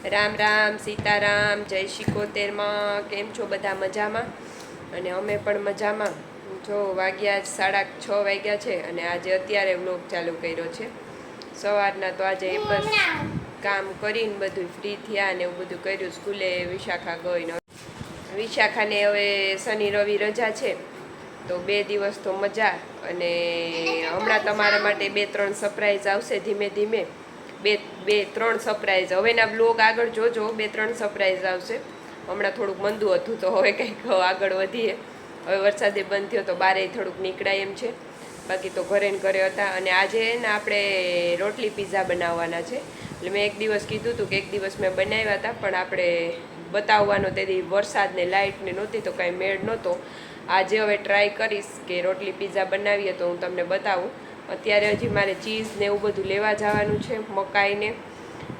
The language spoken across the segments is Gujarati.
રામ રામ સીતારામ જય શિકોતેરમાં કેમ છો બધા મજામાં અને અમે પણ મજામાં જો વાગ્યા 6:30 વાગ્યા છે અને આજે અત્યારે વ્લોગ ચાલુ કર્યો છે સવારના તો આજે બસ કામ કરીને બધું ફ્રી થયા ને એવું બધું કર્યું સ્કૂલે વિશાખા ગઈ વિશાખાને હવે શનિ રવિ રજા છે તો 2 દિવસ તો મજા અને હમણાં તમારા માટે 2-3 સરપ્રાઈઝ આવશે ધીમે ધીમે બે ત્રણ સરપ્રાઈઝ હવેના બ્લોગ આગળ જોજો 2-3 સરપ્રાઈઝ આવશે હમણાં થોડુંક મંદું હતું તો હવે કંઈક આગળ વધીએ હવે વરસાદે બંધ થયો તો બારે થોડુંક નીકળાય એમ છે બાકી તો ઘરે ને ઘરે હતા અને આજે ને આપણે રોટલી પીઝા બનાવવાના છે એટલે મેં એક દિવસ કીધું હતું કે એક દિવસ મેં બનાવ્યા હતા પણ આપણે બતાવવાનો તેથી વરસાદ ને લાઇટ ને નહોતી તો કાંઈ મેળ નહોતો આજે હવે ટ્રાય કરીશ કે રોટલી પીઝા બનાવીએ તો હું તમને બતાવું અત્યારે હજી મારે ચીઝ ને એવું બધું લેવા જવાનું છે મકાઈને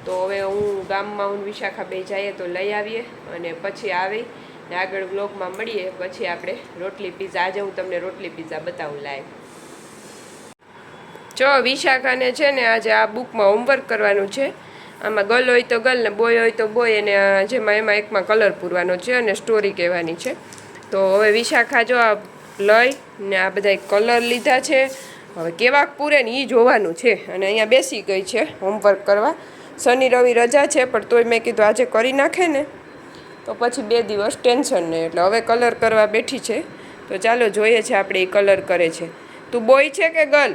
તો હવે હું ગામમાં હું વિશાખા બે જઈએ તો લઈ આવીએ અને પછી આવી ને આગળ વ્લોગમાં મળીએ પછી આપણે રોટલી પીઝા આજે હું તમને રોટલી પીઝા બતાવું લાઈવ જો વિશાખાને છે ને આજે આ બુકમાં હોમવર્ક કરવાનું છે આમાં ગર્લ હોય તો ગર્લ ને બોય હોય તો બોય અને જેમાં એમાં એકમાં કલર પૂરવાનો છે અને સ્ટોરી કહેવાની છે તો હવે વિશાખા જો આ લઈ ને આ બધા કલર લીધા છે હવે કેવાક પૂરે ને એ જોવાનું છે અને અહીંયા બેસી ગઈ છે હોમવર્ક કરવા શનિ રવિ રજા છે પણ તોય મેં કીધું આજે કરી નાખે ને તો પછી 2 દિવસ ટેન્શન નહીં એટલે હવે કલર કરવા બેઠી છે તો ચાલો જોઈએ છે આપણે એ કલર કરે છે તું બોય છે કે ગર્લ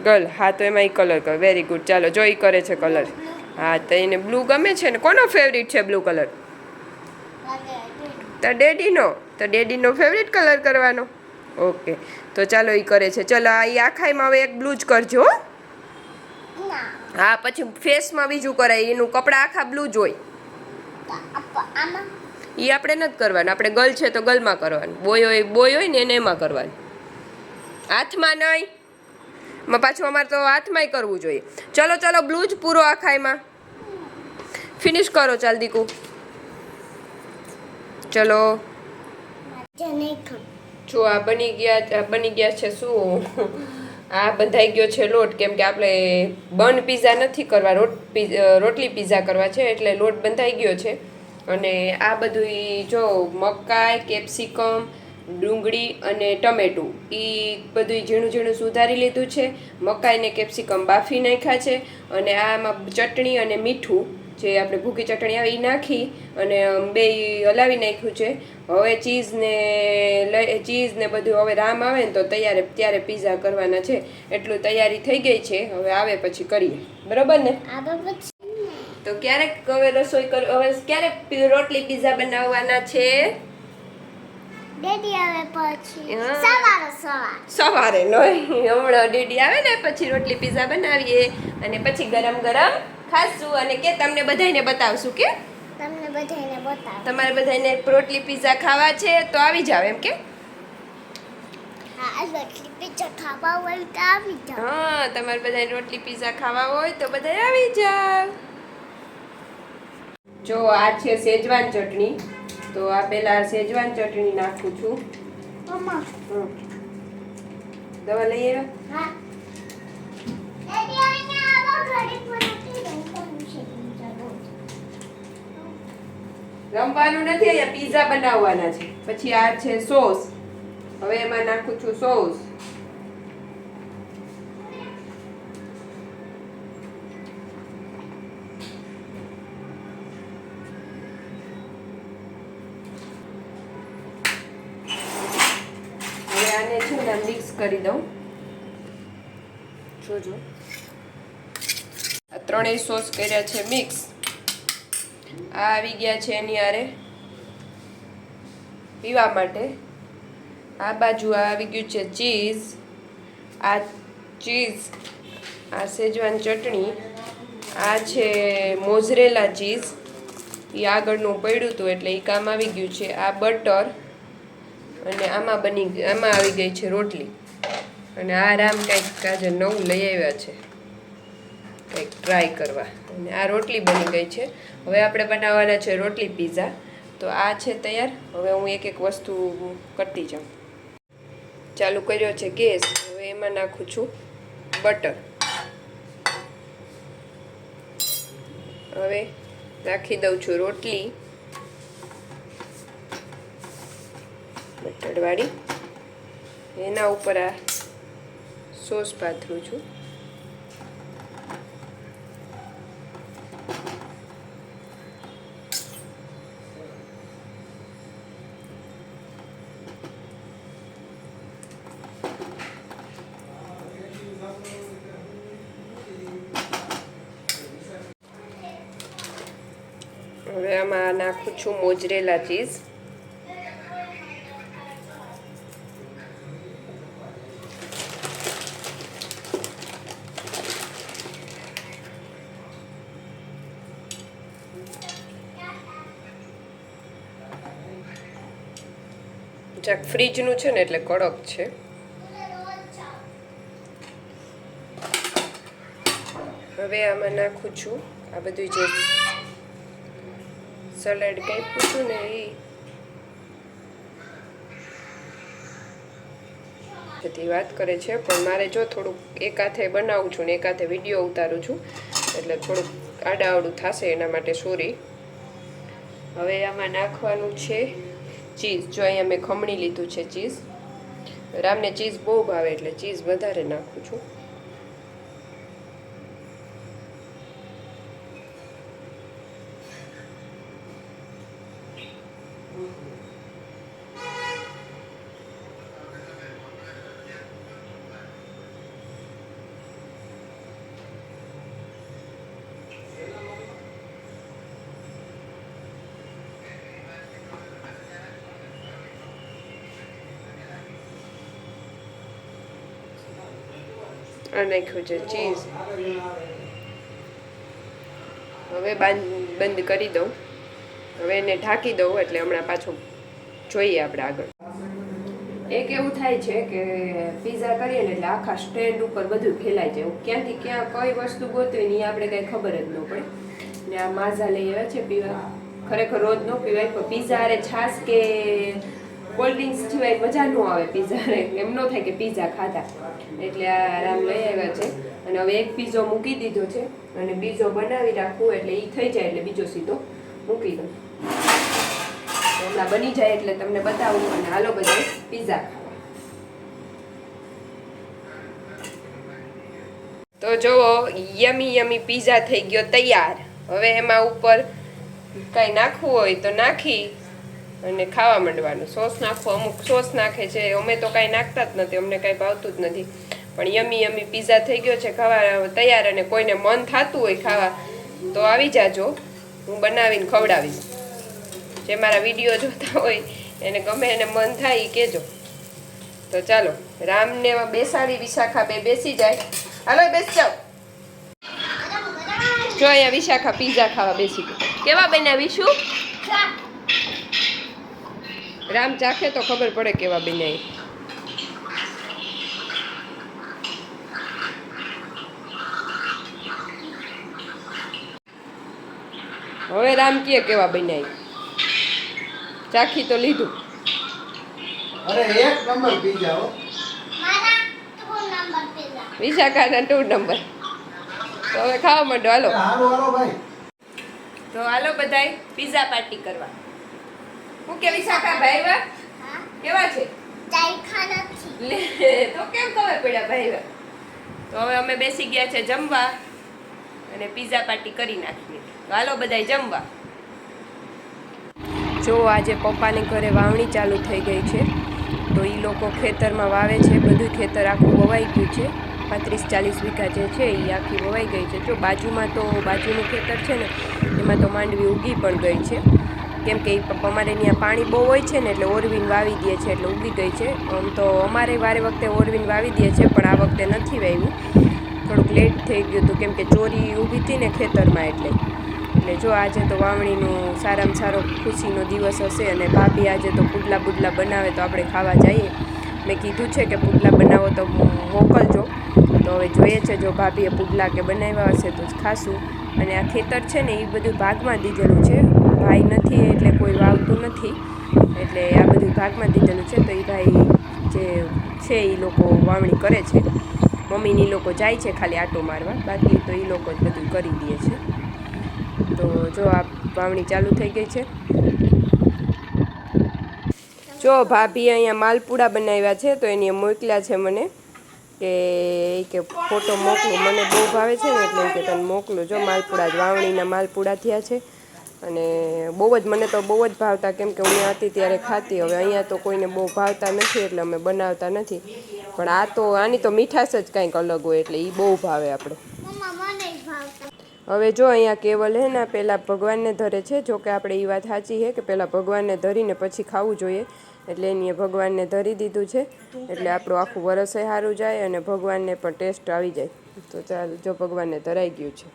ગર્લ હા તો એમાં એ કલર કર વેરી ગુડ ચાલો જો એ કરે છે કલર હા તો એને બ્લુ ગમે છે ને કોનો ફેવરિટ છે બ્લુ કલર તો ડેડીનો ફેવરિટ કલર કરવાનો ઓકે તો ચાલો એ કરે છે ચલો આ આખાઈમાં હવે એક બ્લુ જ કરજો હા પછી ફેસમાં બીજું કરાય એનું કપડાં આખા બ્લુ જ હોય એ આપણે નથી કરવાનું આપણે ગર્લ છે તો ગર્લમાં કરવાનું બોય હોય ને એને એમાં કરવાનું હાથમાં નહીં પાછું અમારે તો હાથમાંય કરવું જોઈએ ચલો બ્લુ જ પૂરો આખાઈમાં ફિનિશ કરો ચાલ દીકુ ચલો જો આ બની ગયા છે શું આ બંધાઈ ગયો છે લોટ કેમ કે આપણે બન પીઝા નથી કરવા રોટલી પીઝા કરવા છે એટલે લોટ બંધાઈ ગયો છે અને આ બધું જો મકાઈ કેપ્સિકમ ડુંગળી અને ટમેટું એ બધું ઝીણું ઝીણું સુધારી લીધું છે મકાઈ ને કેપ્સિકમ બાફી નાખ્યા છે અને આમાં ચટણી અને મીઠું જે આપણે ભૂકી ચટણી આવે એ નાખી અને બે હલાવી નાખ્યું છે હવે ચીઝ ને બધું હવે રામ આવે ને તો ત્યારે પીઝા કરવાના છે એટલું તૈયારી થઈ ગઈ છે હવે આવે પછી કરીએ બરોબર ને તો ક્યારેક હવે રસોઈ હવે ક્યારેક રોટલી પીઝા બનાવવાના છે ડેડી આવે પછી સવારે નહીં હમણાં ડેડી આવે ને પછી રોટલી પીઝા બનાવીએ અને પછી ગરમ ગરમ ખાશું અને કે તમને બધાને બતાવશું કે તમારે બધાને રોટલી પીઝા ખાવા છે તો આવી જાવ એમ કે હા તમારે બધાને રોટલી પીઝા ખાવા હોય તો બધા આવી જાવ જો આ છે સેજવાન ચટણી તો આ પેલા સેજવાન ચટણી નાખું છું દવા લઈ રમવાનું નથી અહીંયા પીઝા બનાવવાના છે પછી આ છે સોસ હવે એમાં નાખું છું સોસ આને છે ને મિક્સ કરી દઉં જોજો આ ત્રણેય સોસ કર્યા છે મિક્સ આ આવી ગયા છે એની આરે પીવા માટે આ બાજુ આવી ગયું છે ચીઝ આ સેજવાન ચટણી આ છે મોઝરેલા ચીઝ એ આગળનું પડ્યું હતું એટલે એ કામ આવી ગયું છે આ બટર અને આમાં આવી ગઈ છે રોટલી અને આ રામ કંઈક આજે નવું લઈ આવ્યા છે કંઈક ટ્રાય કરવા અને આ રોટલી બની ગઈ છે હવે આપણે બનાવવાના છે રોટલી પીઝા તો આ છે તૈયાર હવે હું એક વસ્તુ કરતી જાઉં ચાલુ કર્યો છે ગેસ હવે એમાં નાખું છું બટર હવે નાખી દઉં છું રોટલી બટરવાળી. એના ઉપર આ સોસ પાથરું છું. હવે આમાં નાખું છું મોઝરેલા ચીઝ. જાક ફ્રીજનું છે ને એટલે કડક છે. હવે આમાં નાખું છું આ બધું જે સલાડ કાપ્યું હતું ને એ બધી વાત કરે છે. પણ મારે જો થોડુંક એક હાથે બનાવું છું ને એક હાથે વિડીયો ઉતારું છું એટલે થોડુંક આડાઅવડું થશે, એના માટે સોરી. હવે આમાં નાખવાનું છે ચીઝ. જો અહીંયા મેં ખમણી લીધું છે ચીઝ. રામને ચીઝ બહુ ભાવે એટલે ચીઝ વધારે નાખું છું. આ નાખ્યું છે ચીઝ. હવે બંધ કરી દઉં. હવે એને ઢાંકી દઉં એટલે હમણાં પાછું જોઈએ આપણે આગળ. એક એવું થાય છે કે પીઝા કરીએ ને એટલે આખા સ્ટેન્ડ ઉપર બધું ફેલાઈ જાય. ક્યાંથી ક્યાં કઈ વસ્તુ ગોતવી ને એ આપણે કંઈ ખબર જ ન પડે. ને આ માઝા લઈ આવ્યા છે પીવા. ખરેખર રોજ ન પીવાય પણ પીઝા અરે છાશ કે કોલ્ડ ડ્રિંક્સ સિવાય મજા ન આવે પીઝા. એમ ન થાય કે પીઝા ખાધા એટલે આ રામ લઈ આવ્યા છે. અને હવે એક પીઝો મૂકી દીધો છે અને બીજો બનાવી રાખવું એટલે એ થઈ જાય એટલે બીજો સીધો મૂકી દઉં. હમણાં બની જાય એટલે તમને બતાવું. અને હાલો બધા પીઝા ખાવા. તો જુઓ યમી યમી પીઝા થઈ ગયો તૈયાર. હવે એમાં ઉપર કાંઈ નાખવું હોય તો નાખી અને ખાવા માંડવાનું. સોસ નાખવું, અમુક સોસ નાખે છે, અમે તો કાંઈ નાખતા જ નથી, અમને કાંઈ ભાવતું જ નથી. પણ યમી યમી પીઝા થઈ ગયો છે ખાવા તૈયાર. અને કોઈને મન થતું હોય ખાવા તો આવી જાજો, હું બનાવીને ખવડાવીશ. જે મારા વિડીયો જોતા હોય એને ગમે એને મન થાય એ કહેજો. તો ચાલો રામને બેસાડી વિશાખા બે બેસી જાય. હાલો બેસી જાઓ. જો અહીંયા વિશાખા પીઝા ખાવા બેસી ગઈ. કેવા બનાવીશું? રામ ચાખે તો ખબર પડે કેવા બનાવી. હવે રામ કેવા બનાવી. ચાખી તો લીધું. અરે એક નંબર પીઝા હો. વિશાખાના 2 નંબર. તો હવે ખાવા માંડો હાલો. હાલો હાલો ભાઈ. તો હાલો બધાય પીઝા પાર્ટી કરવા. હું કે વિશાખા ભાઈ વા કેવા છે? લે તો કેમ ખબર પડ્યા ભાઈ વા. તો હવે અમે બેસી ગયા છે જમવા અને પીઝા પાર્ટી કરી નાખીએ. તો હાલો બધાય જમવા. જો આજે પપ્પાને ઘરે વાવણી ચાલુ થઈ ગઈ છે. તો એ લોકો ખેતરમાં વાવે છે. બધું ખેતર આખું વવાઈ ગયું છે. 35-40 વીઘા જે છે એ આખી વવાઈ ગઈ છે. જો બાજુમાં તો બાજુનું ખેતર છે ને એમાં તો માંડવી ઉગી પણ ગઈ છે. કેમ કે અમારે ત્યાં પાણી બહુ હોય છે ને એટલે ઓરવીન વાવી દે છે એટલે ઉગી ગઈ છે. આમ તો અમારે વારે વખતે ઓરવીન વાવી દે છે પણ આ વખતે નથી વાવ્યું. થોડુંક લેટ થઈ ગયું હતું કેમ કે ચોરી ઊભી હતી ને ખેતરમાં એટલે જો આજે તો વાવણીનું સારામાં સારો ખુશીનો દિવસ હશે. અને ભાભી આજે તો પુડલા બુડલા બનાવે તો આપણે ખાવા જઈએ. મેં કીધું છે કે પુડલા બનાવો તો મોકલજો. તો હવે જોઈએ છે જો ભાભીએ પુડલા કે બનાવ્યા હશે તો જ ખાશું. અને આ ખેતર છે ને એ બધું ભાગમાં દીધેલું છે. ભાઈ નથી એટલે કોઈ વાવતું નથી એટલે આ બધું ભાગમાં દીધેલું છે. તો એ ભાઈ જે છે એ લોકો વાવણી કરે છે. મમ્મીને એ લોકો જાય છે ખાલી આટો મારવા, બાકી તો એ લોકો જ બધું કરી દે છે. જો આ વાવણી ચાલુ થઈ ગઈ છે. જો ભાભી અહીંયા માલપુડા બનાવ્યા છે તો એની મોકલ્યા છે મને કે ફોટો મોકલું, મને બહુ ભાવે છે ને એટલે કે તને મોકલું. જો માલપુડા જ વાવણીના માલપુડા થયા છે અને બહુ જ મને તો બહુ જ ભાવતા, કેમ કે હું ત્યાં હતી ત્યારે ખાતી. હવે અહીંયા તો કોઈને બહુ ભાવતા નથી એટલે અમે બનાવતા નથી, પણ આ તો આની તો મીઠાશ જ કંઈક અલગ હોય એટલે એ બહુ ભાવે આપણે. મમ્મા મને ભાવતા. હવે જો અહીંયા કેવલ હે ને પહેલાં ભગવાનને ધરે છે. જો કે આપણે એ વાત સાચી છે કે પહેલાં ભગવાનને ધરીને પછી ખાવું જોઈએ, એટલે એની ભગવાનને ધરી દીધું છે એટલે આપણું આખું વરસે સારું જાય અને ભગવાનને પણ ટેસ્ટ આવી જાય. તો ચાલ જો ભગવાનને ધરાઈ ગયું છે.